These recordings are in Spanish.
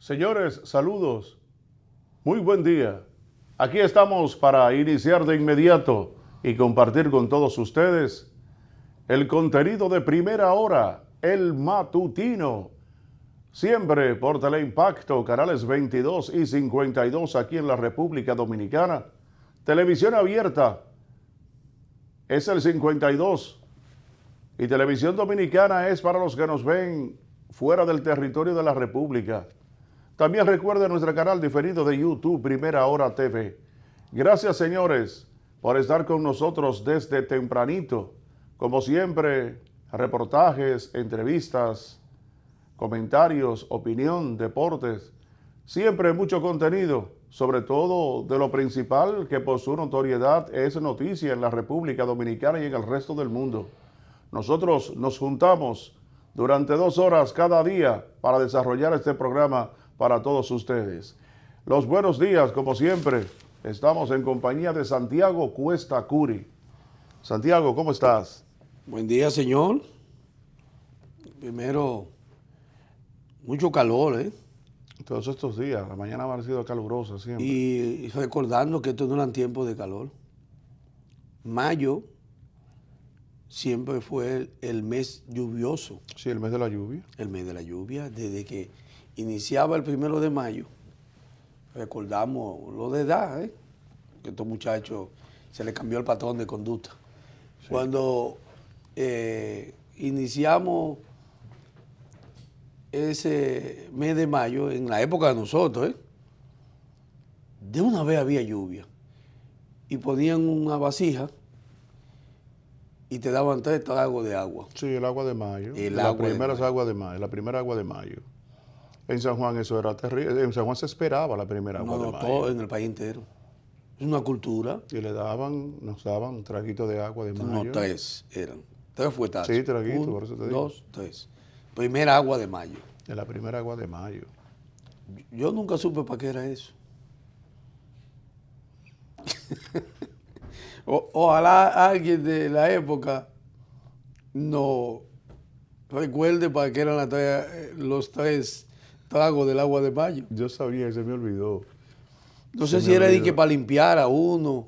Señores, saludos. Muy buen día. Aquí estamos para iniciar de inmediato y compartir con todos ustedes el contenido de primera hora, el matutino. Siempre por Teleimpacto, canales 22 y 52 aquí en la República Dominicana. Televisión abierta es el 52 y Televisión Dominicana es para los que nos ven fuera del territorio de la República. También recuerden nuestro canal diferido de YouTube, Primera Hora TV. Gracias, señores, por estar con nosotros desde tempranito. Como siempre, reportajes, entrevistas, comentarios, opinión, deportes. Siempre mucho contenido, sobre todo de lo principal que por su notoriedad es noticia en la República Dominicana y en el resto del mundo. Nosotros nos juntamos durante 2 horas cada día para desarrollar este programa para todos ustedes. Los buenos días, como siempre, estamos en compañía de Santiago Cuesta Curi. Santiago, ¿cómo estás? Buen día, señor. Primero, mucho calor, ¿eh? Todos estos días, la mañana ha sido calurosa siempre. Y recordando que estos no eran tiempos de calor. Mayo siempre fue el mes lluvioso. Sí, el mes de la lluvia. El mes de la lluvia, desde que iniciaba el 1 de mayo. Recordamos lo de edad, ¿eh? Que estos muchachos se les cambió el patrón de conducta. Sí. Cuando iniciamos ese mes de mayo, en la época de nosotros, de una vez había lluvia. Y ponían una vasija y te daban 3 tragos de agua. Sí, el agua de mayo. La primera agua de mayo. En San Juan eso era terrible. En San Juan se esperaba la primera agua de mayo. Todo en el país entero. Es una cultura. Y nos daban un traguito de agua de mayo. No, 3 eran. 3 fuetazos. Sí, traguito, por eso te digo. 2, 3. Primera agua de mayo. De la primera agua de mayo. Yo nunca supe para qué era eso. Ojalá alguien de la época no recuerde para qué eran los 3 tragos del agua de mayo. Yo sabía, se me olvidó. No sé si era de que para limpiar a uno,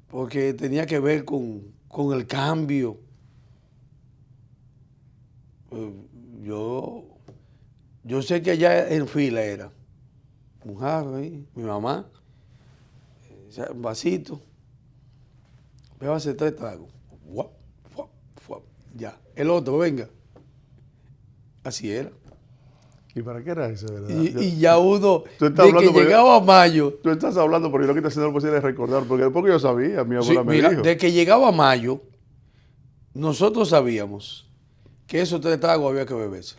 porque tenía que ver con el cambio. Yo sé que allá en fila era un jarro ahí, mi mamá, un vasito, bébase 3 tragos. Ya, el otro, venga. Así era. ¿Y para qué era eso, verdad? Y ya uno, de que llegaba mayo. Tú estás hablando porque yo lo que estoy haciendo lo posible es recordar, porque yo sabía, mi abuela me dijo. De que llegaba mayo, nosotros sabíamos que esos 3 tragos había que beberse.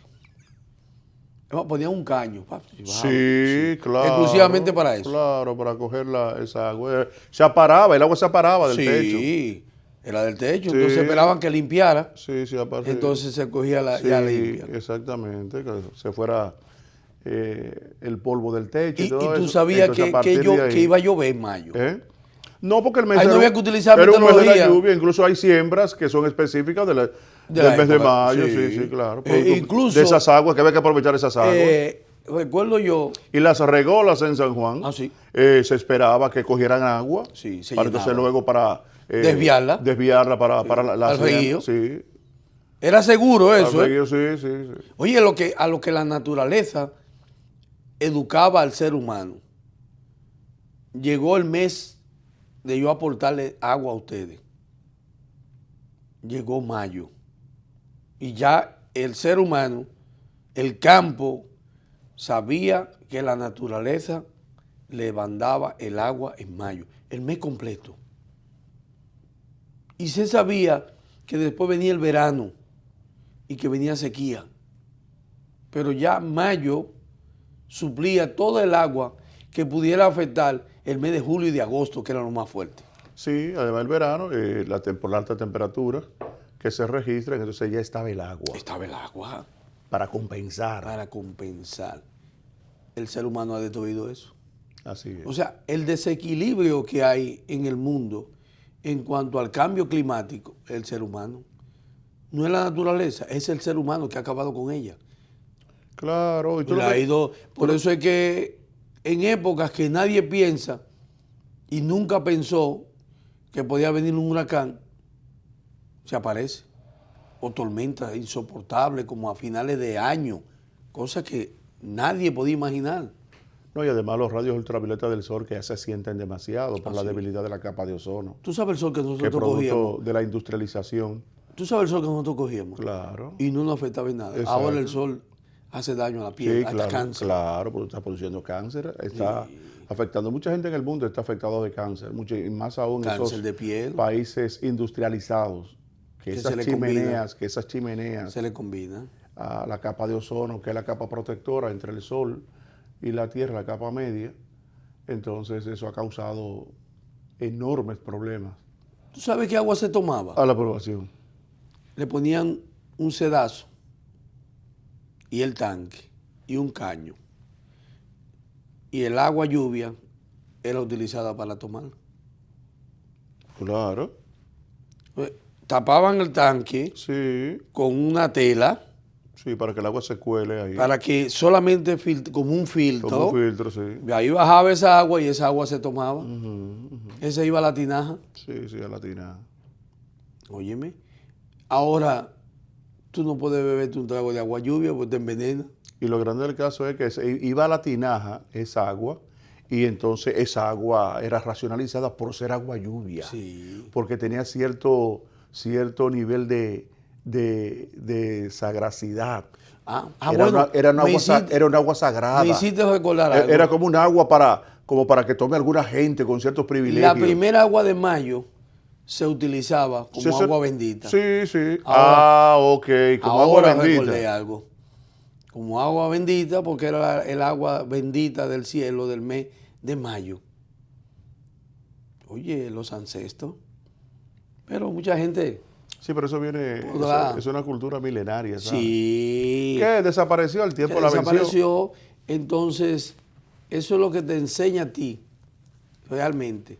Ponían un caño. Sí, claro. Exclusivamente para eso. Claro, para coger esa agua. Se aparaba, el agua se aparaba del techo. Sí, era del techo. Sí. Entonces esperaban que limpiara. Sí, aparte. Entonces se cogía ya limpia. Exactamente, que se fuera el polvo del techo. Y tú eso. Sabías que iba a llover en mayo. No, porque el mes no había que utilizar era un mes de la lluvia. Incluso hay siembras que son específicas del mes de mayo. Sí, claro. Incluso de esas aguas, que había que aprovechar esas aguas. Recuerdo yo. Y las regolas en San Juan, sí. Se esperaba que cogieran agua. Sí, se para entonces luego para desviarla para la al río. Sí. Era seguro eso. Al río, sí. Oye, a lo que la naturaleza educaba al ser humano. Llegó el mes de yo aportarle agua a ustedes. Llegó mayo. Y ya el ser humano, el campo, sabía que la naturaleza le mandaba el agua en mayo, el mes completo. Y se sabía que después venía el verano y que venía sequía. Pero ya mayo suplía todo el agua que pudiera afectar el mes de julio y de agosto, que eran los más fuertes. Sí, además el verano, por la alta temperatura que se registra, entonces ya estaba el agua. Estaba el agua. Para compensar. Para compensar. El ser humano ha destruido eso. Así es. O sea, el desequilibrio que hay en el mundo en cuanto al cambio climático, el ser humano. No es la naturaleza, es el ser humano que ha acabado con ella. Claro. Y le ha ido, por eso es que en épocas que nadie piensa y nunca pensó que podía venir un huracán, se aparece. O tormentas insoportables como a finales de año, cosas que nadie podía imaginar. No, y además los rayos ultravioletas del sol que ya se sienten demasiado por la debilidad de la capa de ozono. Tú sabes el sol que Que nosotros producto cogíamos. de la industrialización. Tú sabes el sol que nosotros cogíamos. Claro. Y no nos afectaba en nada. Exacto. Ahora el sol hace daño a la piel, Sí, hasta claro, cáncer. claro, porque está produciendo cáncer, está afectando. Mucha gente en el mundo está afectada de cáncer, y más aún en Cáncer esos de piel. países industrializados, que Que esas se le chimeneas, Se le combina. a la capa de ozono, que es la capa protectora entre el sol y la tierra, la capa media, entonces eso ha causado enormes problemas ¿Tú sabes qué agua se tomaba? a la población. Le ponían un sedazo y el tanque y un caño. Y el agua lluvia era utilizada para tomar. Claro, Tapaban el tanque sí, con una tela sí, para que el agua se cuele ahí. para que solamente como un filtro. Como un filtro, sí. Y ahí bajaba esa agua y esa agua se tomaba. Esa iba a la tinaja. Sí, sí, a la tina. Óyeme. Ahora tú no puedes beberte un trago de agua lluvia porque te envenena. Y lo grande del caso es que iba a la tinaja esa agua y entonces esa agua era racionalizada por ser agua lluvia. Sí. Porque tenía cierto nivel de sagracidad. Bueno, Era un agua sagrada. Me hiciste recordar algo. Era como un agua como para que tome alguna gente con ciertos privilegios. La primera agua de mayo se utilizaba como Sí, agua bendita. Sí, sí. Ahora, ok, como agua ahora bendita. recordé algo. Como agua bendita porque era el agua bendita del cielo del mes de mayo. Oye, los ancestros. Pero mucha gente... Sí, pero eso viene, podrá. es una cultura milenaria, ¿sabes? Sí. Que desapareció, el tiempo la venció. Desapareció. Entonces, eso es lo que te enseña a ti, realmente,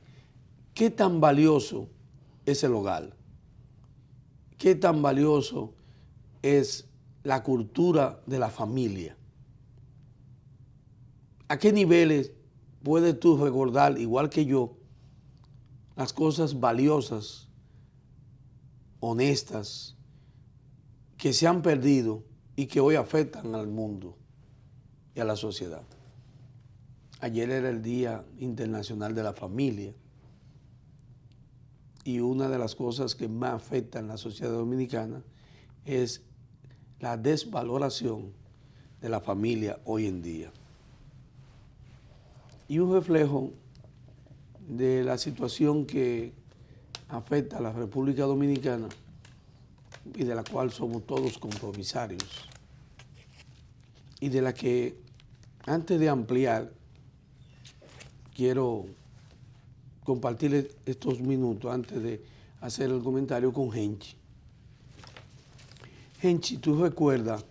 qué tan valioso es el hogar, qué tan valioso es la cultura de la familia. ¿A qué niveles puedes tú recordar, igual que yo, las cosas valiosas, honestas, que se han perdido y que hoy afectan al mundo y a la sociedad? Ayer era el Día Internacional de la Familia y una de las cosas que más afectan a la sociedad dominicana es la desvaloración de la familia hoy en día. Y un reflejo de la situación que afecta a la República Dominicana y de la cual somos todos compromisarios y de la que, antes de ampliar, quiero compartir estos minutos antes de hacer el comentario con Henchi. Henchi, tú recuerdas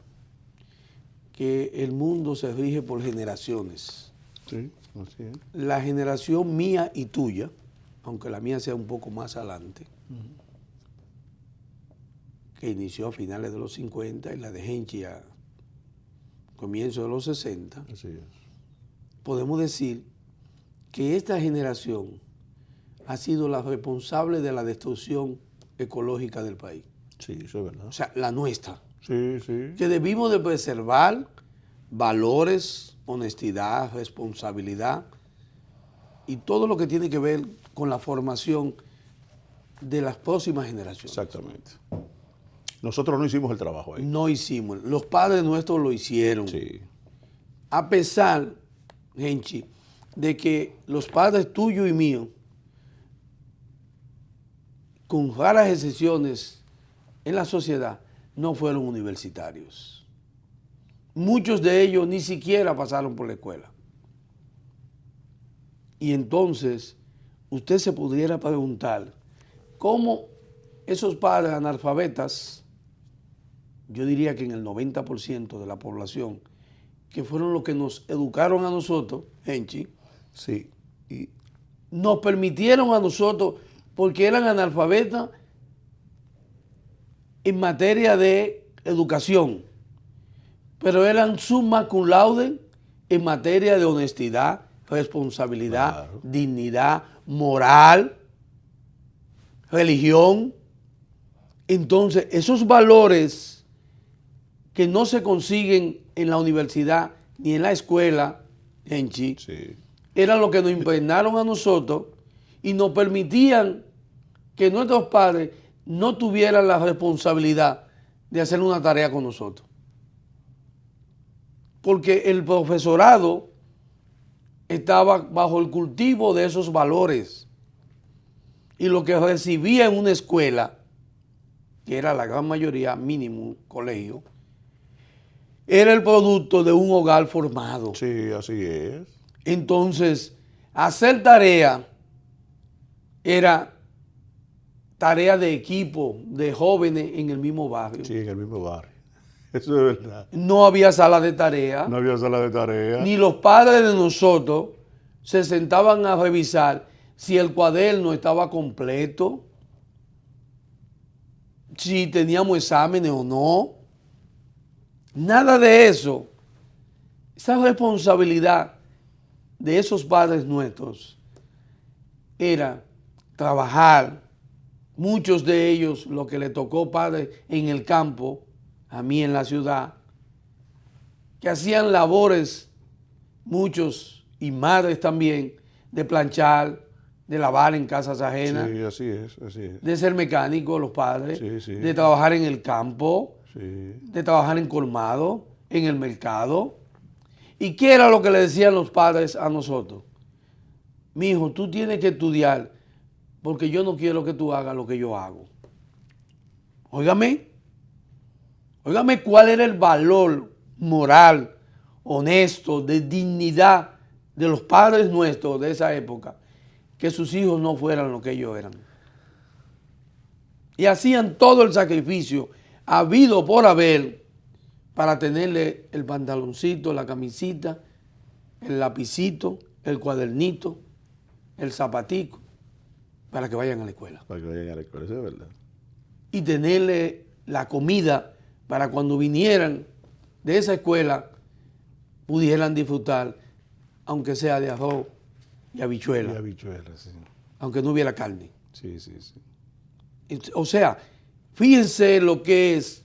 que el mundo se rige por generaciones. Sí, así es. La generación mía y tuya, aunque la mía sea un poco más adelante, que inició a finales de los 50 y la de Henchi a comienzos de los 60, Así es. podemos decir que esta generación ha sido la responsable de la destrucción ecológica del país. Sí, eso es verdad. O sea, la nuestra. Sí, sí. Que debimos de preservar valores, honestidad, responsabilidad y todo lo que tiene que ver con la formación de las próximas generaciones. Exactamente. Nosotros no hicimos el trabajo ahí. No hicimos. Los padres nuestros lo hicieron. Sí. A pesar, Henchi, de que los padres tuyos y míos, con raras excepciones en la sociedad, no fueron universitarios. Muchos de ellos ni siquiera pasaron por la escuela. Y entonces, usted se pudiera preguntar, ¿cómo esos padres analfabetas, yo diría que en el 90% de la población, que fueron los que nos educaron a nosotros, Henchi, Sí. Y nos permitieron a nosotros, porque eran analfabetas en materia de educación, pero eran summa cum laude en materia de honestidad, responsabilidad, Claro. dignidad, moral, religión. Entonces, esos valores que no se consiguen en la universidad ni en la escuela, Henchi, Sí. eran lo que nos impregnaron a nosotros y nos permitían que nuestros padres no tuvieran la responsabilidad de hacer una tarea con nosotros. Porque el profesorado estaba bajo el cultivo de esos valores. Y lo que recibía en una escuela, que era la gran mayoría, mínimo colegio, era el producto de un hogar formado. Sí, así es. Entonces, hacer tarea era tarea de equipo, de jóvenes en el mismo barrio. Sí, en el mismo barrio. Eso es verdad. No había sala de tarea, No había sala de tarea. ni los padres de nosotros se sentaban a revisar si el cuaderno estaba completo, si teníamos exámenes o no. Nada de eso. Esa responsabilidad de esos padres nuestros era trabajar. Muchos de ellos, lo que le tocó padre en el campo, a mí en la ciudad, que hacían labores, muchos y madres también, de planchar, de lavar en casas ajenas, Sí, así es, así es. de ser mecánicos los padres, Sí, sí. de trabajar en el campo, Sí. de trabajar en colmado, en el mercado. ¿Y qué era lo que le decían los padres a nosotros? Mi hijo, tú tienes que estudiar porque yo no quiero que tú hagas lo que yo hago. Óigame, óigame cuál era el valor moral, honesto, de dignidad de los padres nuestros de esa época, que sus hijos no fueran lo que ellos eran. Y hacían todo el sacrificio habido por haber para tenerle el pantaloncito, la camisita, el lapicito, el cuadernito, el zapatico, para que vayan a la escuela. Para que vayan a la escuela, eso es verdad. Y tenerle la comida para cuando vinieran de esa escuela pudieran disfrutar, aunque sea de arroz y habichuela, Y habichuelas, sí. aunque no hubiera carne. Sí, sí, sí. O sea, fíjense lo que es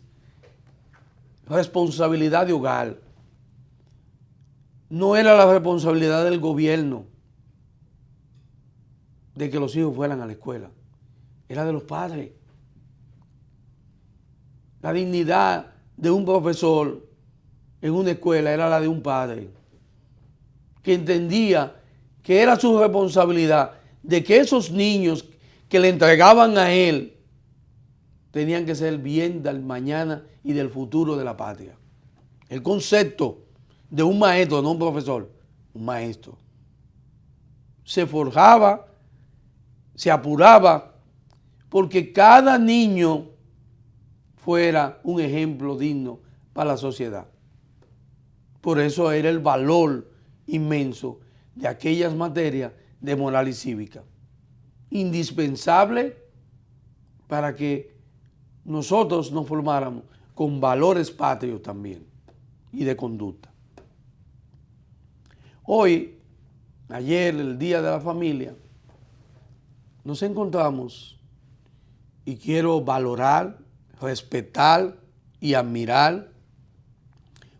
responsabilidad de hogar. No era la responsabilidad del gobierno de que los hijos fueran a la escuela. Era de los padres. La dignidad de un profesor en una escuela era la de un padre que entendía que era su responsabilidad de que esos niños que le entregaban a él tenían que ser el bien del mañana y del futuro de la patria. El concepto de un maestro, no un profesor, un maestro, se forjaba, se apuraba porque cada niño fuera un ejemplo digno para la sociedad. Por eso era el valor inmenso de aquellas materias de moral y cívica, indispensable para que nosotros nos formáramos con valores patrios también y de conducta. Hoy, ayer, el Día de la Familia, nos encontramos y quiero valorar, respetar y admirar,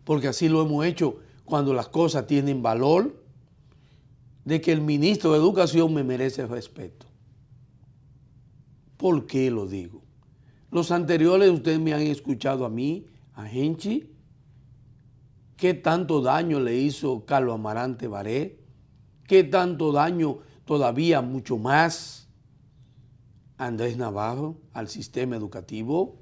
porque así lo hemos hecho cuando las cosas tienen valor, de que el ministro de Educación me merece respeto. ¿Por qué lo digo? Los anteriores ustedes me han escuchado a mí, a Henchi, qué tanto daño le hizo Carlos Amarante Baré, qué tanto daño todavía mucho más a Andrés Navarro, al sistema educativo,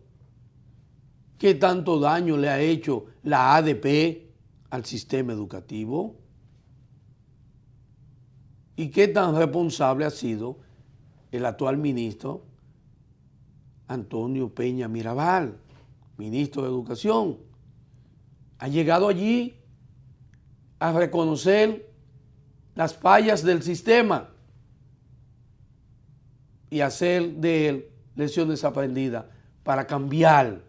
qué tanto daño le ha hecho la ADP al sistema educativo y qué tan responsable ha sido el actual ministro Antonio Peña Mirabal, ministro de Educación. Ha llegado allí a reconocer las fallas del sistema y hacer de él lecciones aprendidas para cambiar,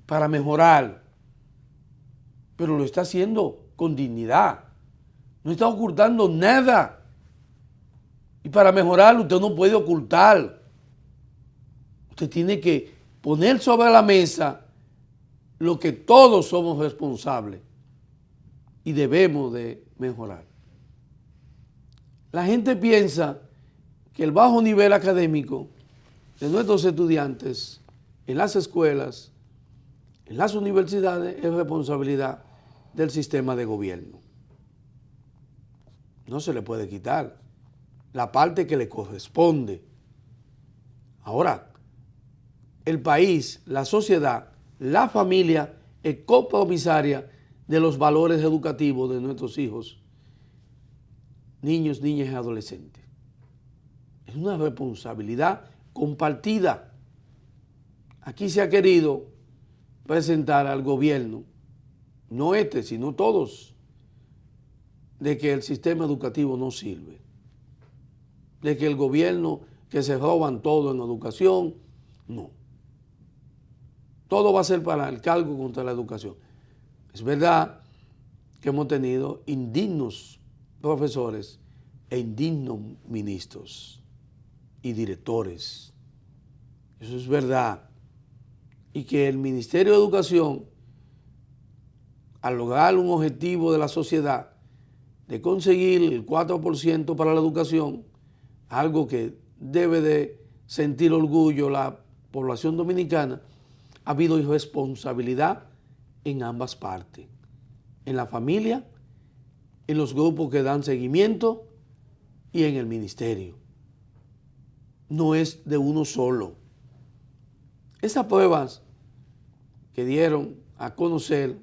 para mejorar. pero lo está haciendo con dignidad. No está ocultando nada. Y para mejorarlo usted no puede ocultar. Usted tiene que poner sobre la mesa lo que todos somos responsables y debemos de mejorar. La gente piensa que el bajo nivel académico de nuestros estudiantes en las escuelas, en las universidades, es responsabilidad del sistema de gobierno. No se le puede quitar la parte que le corresponde. Ahora, el país, la sociedad, la familia es copromisaria de los valores educativos de nuestros hijos, niños, niñas y adolescentes. Es una responsabilidad compartida. Aquí se ha querido presentar al gobierno, no este, sino todos, de que el sistema educativo no sirve, de que el gobierno, que se roban todo en educación, no. Todo va a ser para el cargo contra la educación. Es verdad que hemos tenido indignos profesores e indignos ministros y directores. Eso es verdad. Y que el Ministerio de Educación, al lograr un objetivo de la sociedad de conseguir el 4% para la educación, algo que debe de sentir orgullo la población dominicana, ha habido irresponsabilidad en ambas partes, en la familia, en los grupos que dan seguimiento y en el ministerio. No es de uno solo. Esas pruebas que dieron a conocer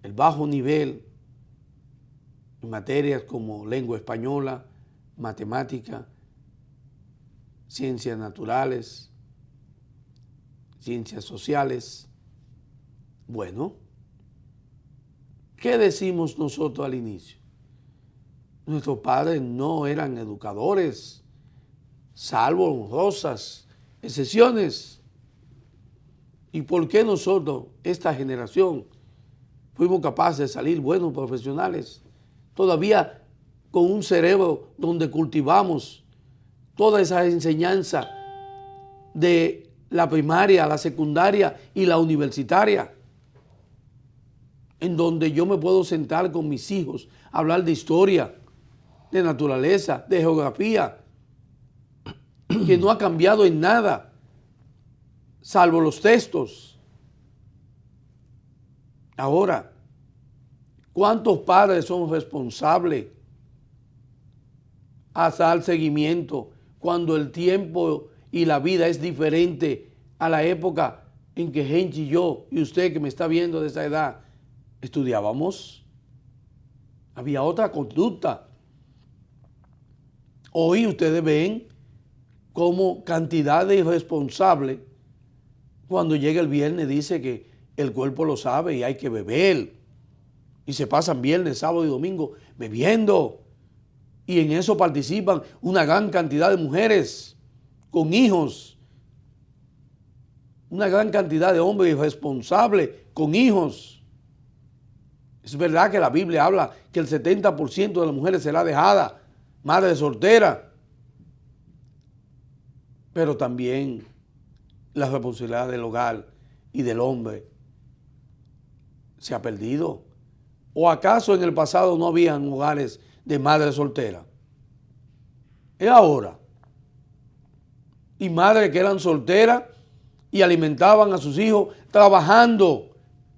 el bajo nivel en materias como lengua española, matemática, ciencias naturales, ciencias sociales. Bueno, ¿qué decimos nosotros al inicio? Nuestros padres no eran educadores, salvo honrosas excepciones. ¿Y por qué nosotros, esta generación, fuimos capaces de salir buenos profesionales? Todavía con un cerebro donde cultivamos toda esa enseñanza de la primaria, la secundaria y la universitaria, en donde yo me puedo sentar con mis hijos a hablar de historia, de naturaleza, de geografía, que no ha cambiado en nada, salvo los textos. Ahora, ¿cuántos padres son responsables a dar seguimiento cuando el tiempo y la vida es diferente a la época en que Genchi y yo, y usted que me está viendo de esa edad, estudiábamos? Había otra conducta. Hoy ustedes ven como cantidad de irresponsables, cuando llega el viernes, dice que el cuerpo lo sabe y hay que beber. Y se pasan viernes, sábado y domingo bebiendo. Y en eso participan una gran cantidad de mujeres con hijos. Una gran cantidad de hombres irresponsables con hijos. Es verdad que la Biblia habla que el 70% de las mujeres será dejada, madre soltera. Pero también la responsabilidad del hogar y del hombre se ha perdido. ¿O acaso en el pasado no habían hogares de madres solteras? Es ahora. Y madres que eran solteras y alimentaban a sus hijos trabajando,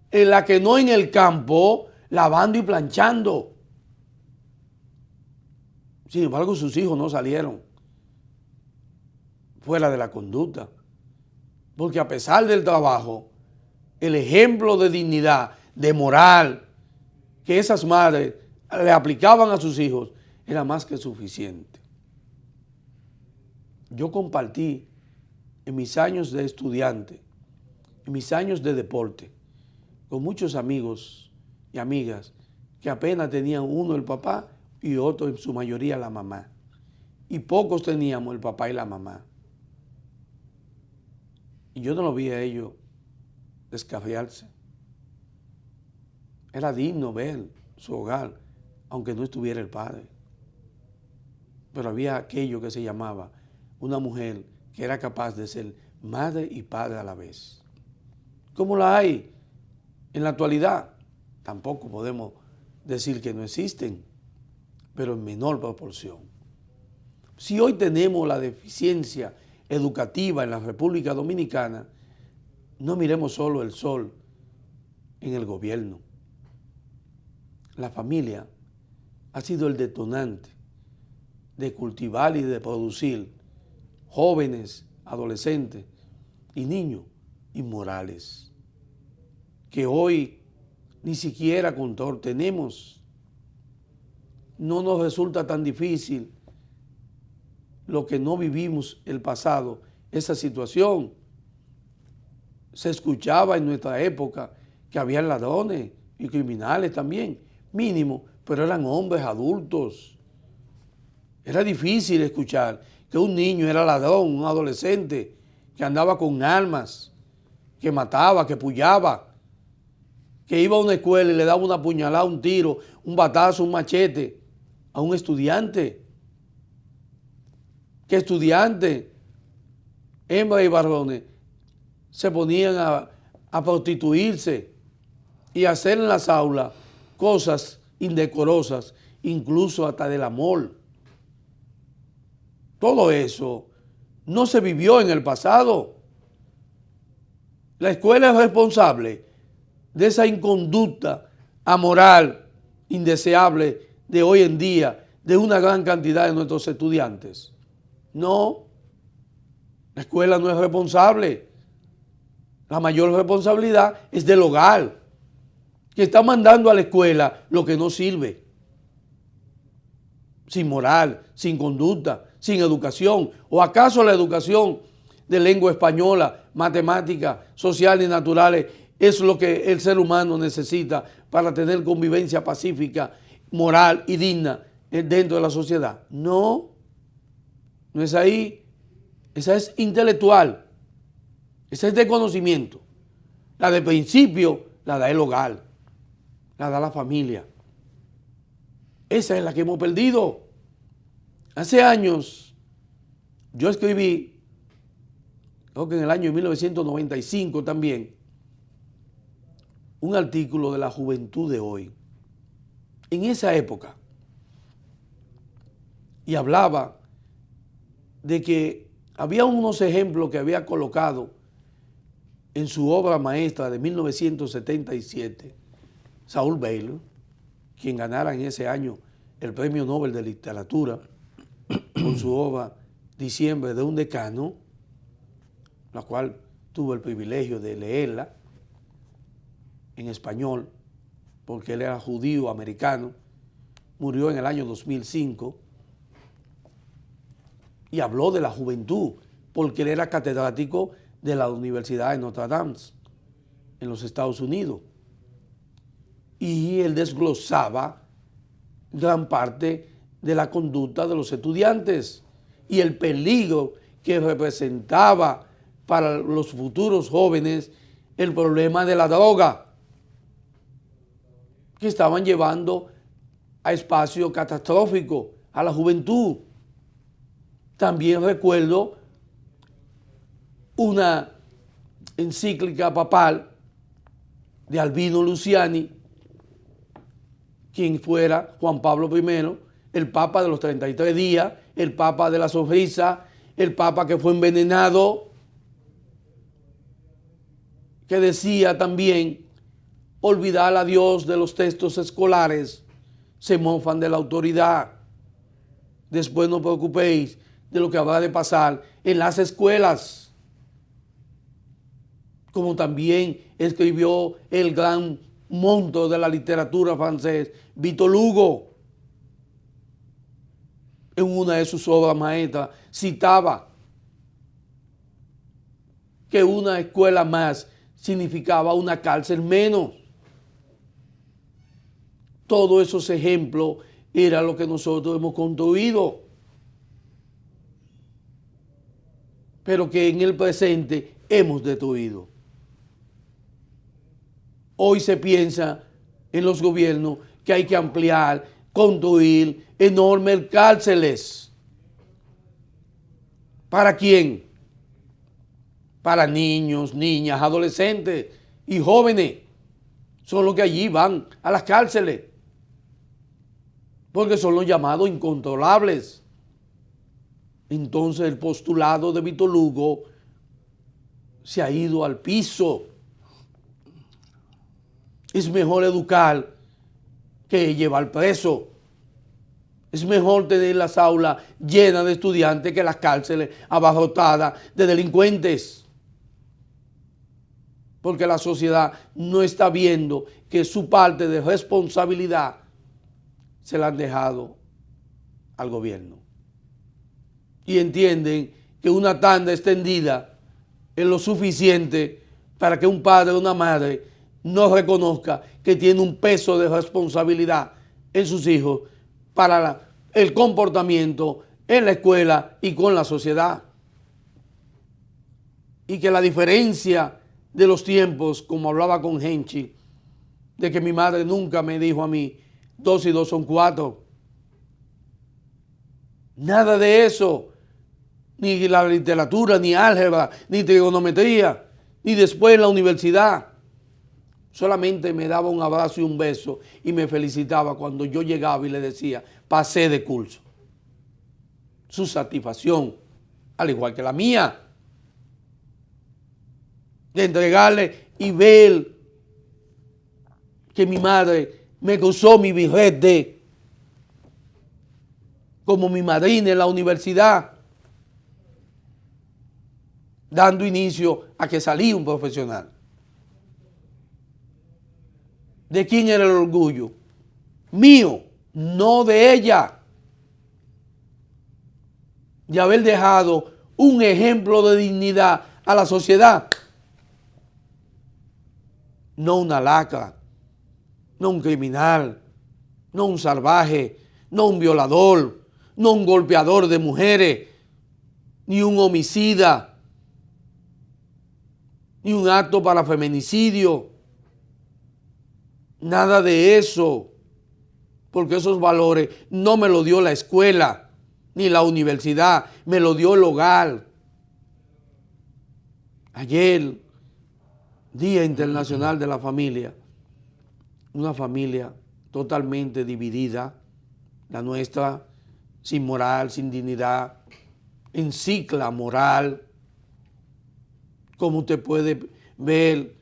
en la que no en el campo, lavando y planchando. Sin embargo, sus hijos no salieron fuera de la conducta. Porque a pesar del trabajo, el ejemplo de dignidad, de moral, que esas madres le aplicaban a sus hijos, era más que suficiente. Yo compartí en mis años de estudiante, en mis años de deporte, con muchos amigos y amigas que apenas tenían uno el papá y otro en su mayoría la mamá. Y pocos teníamos el papá y la mamá. Y yo no lo vi a ellos descarriarse. Era digno ver su hogar, aunque no estuviera el padre. Pero había aquello que se llamaba una mujer que era capaz de ser madre y padre a la vez. ¿Cómo la hay en la actualidad? Tampoco podemos decir que no existen, pero en menor proporción. Si hoy tenemos la deficiencia educativa en la República Dominicana, no miremos solo el sol en el gobierno. La familia ha sido el detonante de cultivar y de producir jóvenes, adolescentes y niños inmorales, que hoy ni siquiera control tenemos. No nos resulta tan difícil lo que no vivimos el pasado, esa situación. Se escuchaba en nuestra época que había ladrones y criminales también, mínimo, pero eran hombres adultos. Era difícil escuchar que un niño era ladrón, un adolescente que andaba con armas, que mataba, que pullaba, que iba a una escuela y le daba una puñalada, un tiro, un batazo, un machete a un estudiante. Que estudiantes, hembras y varones, se ponían a prostituirse y a hacer en las aulas cosas indecorosas, incluso hasta del amor. Todo eso no se vivió en el pasado. La escuela es responsable de esa inconducta amoral, indeseable de hoy en día, de una gran cantidad de nuestros estudiantes. No, la escuela no es responsable. La mayor responsabilidad es del hogar, que está mandando a la escuela lo que no sirve. Sin moral, sin conducta, sin educación. ¿O acaso la educación de lengua española, matemáticas, sociales y naturales es lo que el ser humano necesita para tener convivencia pacífica, moral y digna dentro de la sociedad? No, no es ahí. Esa es intelectual, esa es de conocimiento. La de principio la da el hogar, la da la familia. Esa es la que hemos perdido. Hace años yo escribí, creo que en el año 1995 también, un artículo de la juventud de hoy. En esa época. Y hablaba de que había unos ejemplos que había colocado en su obra maestra de 1977, Saul Bellow, quien ganara en ese año el Premio Nobel de Literatura con su obra Diciembre de un decano, la cual tuve el privilegio de leerla en español, porque él era judío americano, murió en el año 2005, y habló de la juventud, porque él era catedrático de la Universidad de Notre Dame, en los Estados Unidos. Y él desglosaba gran parte de la conducta de los estudiantes y el peligro que representaba para los futuros jóvenes el problema de la droga, que estaban llevando a espacios catastróficos a la juventud. También recuerdo una encíclica papal de Albino Luciani, quien fuera Juan Pablo I, el Papa de los 33 días, el Papa de la sonrisa, el Papa que fue envenenado, que decía también: olvidar a Dios de los textos escolares, se mofan de la autoridad. Después no os preocupéis de lo que habrá de pasar en las escuelas. Como también escribió el gran monstruo de la literatura francés, Victor Hugo. En una de sus obras maestras citaba que una escuela más significaba una cárcel menos. Todos esos ejemplos era lo que nosotros hemos construido, pero que en el presente hemos destruido. Hoy se piensa en los gobiernos que hay que ampliar, construir enormes cárceles. ¿Para quién? Para niños, niñas, adolescentes y jóvenes. Son los que allí van a las cárceles. Porque son los llamados incontrolables. Entonces el postulado de Víctor Lugo se ha ido al piso. Es mejor educar que llevar preso. Es mejor tener las aulas llenas de estudiantes que las cárceles abarrotadas de delincuentes. Porque la sociedad no está viendo que su parte de responsabilidad se la han dejado al gobierno. Y entienden que una tanda extendida es lo suficiente para que un padre o una madre no reconozca que tiene un peso de responsabilidad en sus hijos para el comportamiento en la escuela y con la sociedad. Y que la diferencia de los tiempos, como hablaba con Henchi, de que mi madre nunca me dijo a mí 2 y 2 son 4. Nada de eso. Ni la literatura, ni álgebra, ni trigonometría, ni después en la universidad. Solamente me daba un abrazo y un beso y me felicitaba cuando yo llegaba y le decía, pasé de curso. Su satisfacción, al igual que la mía, de entregarle y ver que mi madre me cruzó mi birrete como mi madrina en la universidad, dando inicio a que salí un profesional. ¿De quién era el orgullo? Mío, no de ella. De haber dejado un ejemplo de dignidad a la sociedad. No una lacra, no un criminal, no un salvaje, no un violador, no un golpeador de mujeres, ni un homicida, ni un acto para feminicidio. Nada de eso, porque esos valores no me lo dio la escuela, ni la universidad, me lo dio el hogar. Ayer, Día Internacional de la Familia, una familia totalmente dividida, la nuestra, sin moral, sin dignidad, en cicla moral. Como usted puede ver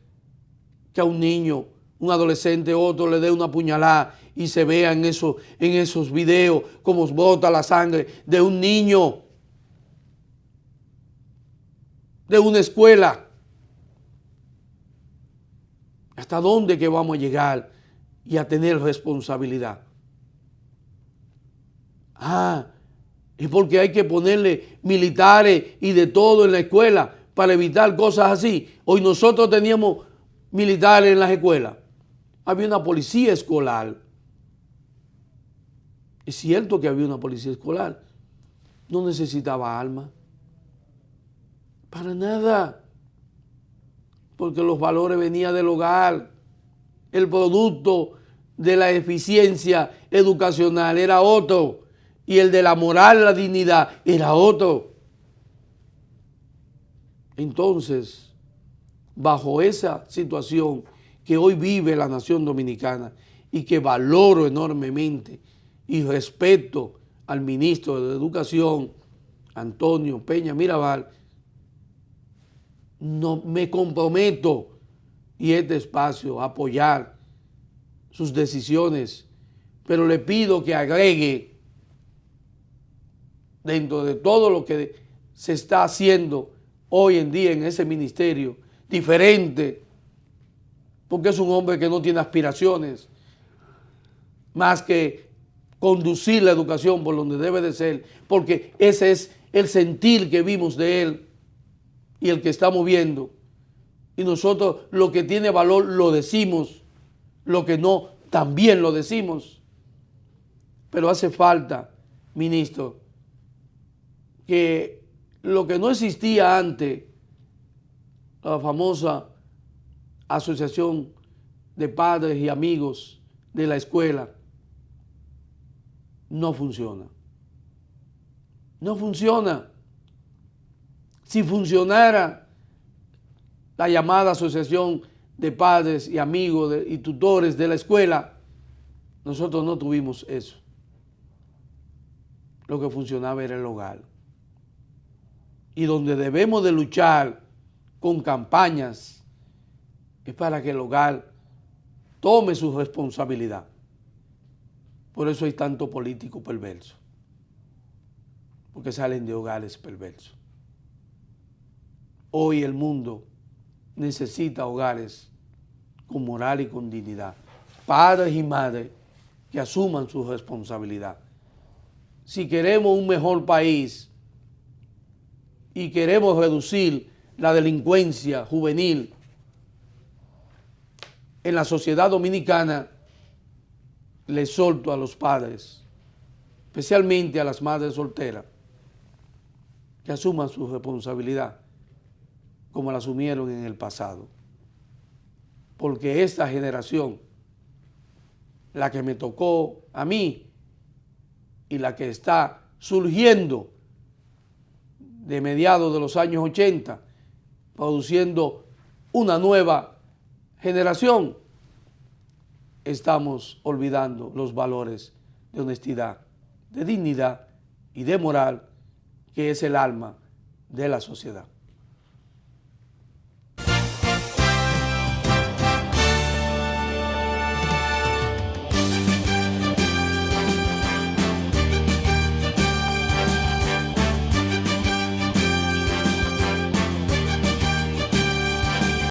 que a un niño, un adolescente, otro le dé una puñalada y se vea en esos videos cómo bota la sangre de un niño de una escuela. ¿Hasta dónde que vamos a llegar y a tener responsabilidad? Es porque hay que ponerle militares y de todo en la escuela para evitar cosas así. Hoy nosotros teníamos militares en las escuelas. Había una policía escolar. Es cierto que había una policía escolar. No necesitaba armas. Para nada. Porque los valores venían del hogar. El producto de la eficiencia educacional era otro. Y el de la moral, la dignidad, era otro. Entonces, bajo esa situación que hoy vive la nación dominicana y que valoro enormemente y respeto al ministro de Educación, Antonio Peña Mirabal, no me comprometo y este espacio a apoyar sus decisiones, pero le pido que agregue dentro de todo lo que se está haciendo hoy en día en ese ministerio, diferente, porque es un hombre que no tiene aspiraciones más que conducir la educación por donde debe de ser, porque ese es el sentir que vimos de él y el que estamos viendo. Y nosotros lo que tiene valor lo decimos, lo que no también lo decimos. Pero hace falta, ministro, que lo que no existía antes, la famosa asociación de padres y amigos de la escuela no funciona. No funciona. Si funcionara la llamada asociación de padres y amigos y tutores de la escuela, nosotros no tuvimos eso. Lo que funcionaba era el hogar. Y donde debemos de luchar con campañas es para que el hogar tome su responsabilidad. Por eso hay tanto político perverso, porque salen de hogares perversos. Hoy el mundo necesita hogares con moral y con dignidad, padres y madres que asuman su responsabilidad. Si queremos un mejor país y queremos reducir la delincuencia juvenil en la sociedad dominicana, le exhorto a los padres, especialmente a las madres solteras, que asuman su responsabilidad como la asumieron en el pasado. Porque esta generación, la que me tocó a mí y la que está surgiendo de mediados de los años 80, produciendo una nueva generación, estamos olvidando los valores de honestidad, de dignidad y de moral, que es el alma de la sociedad.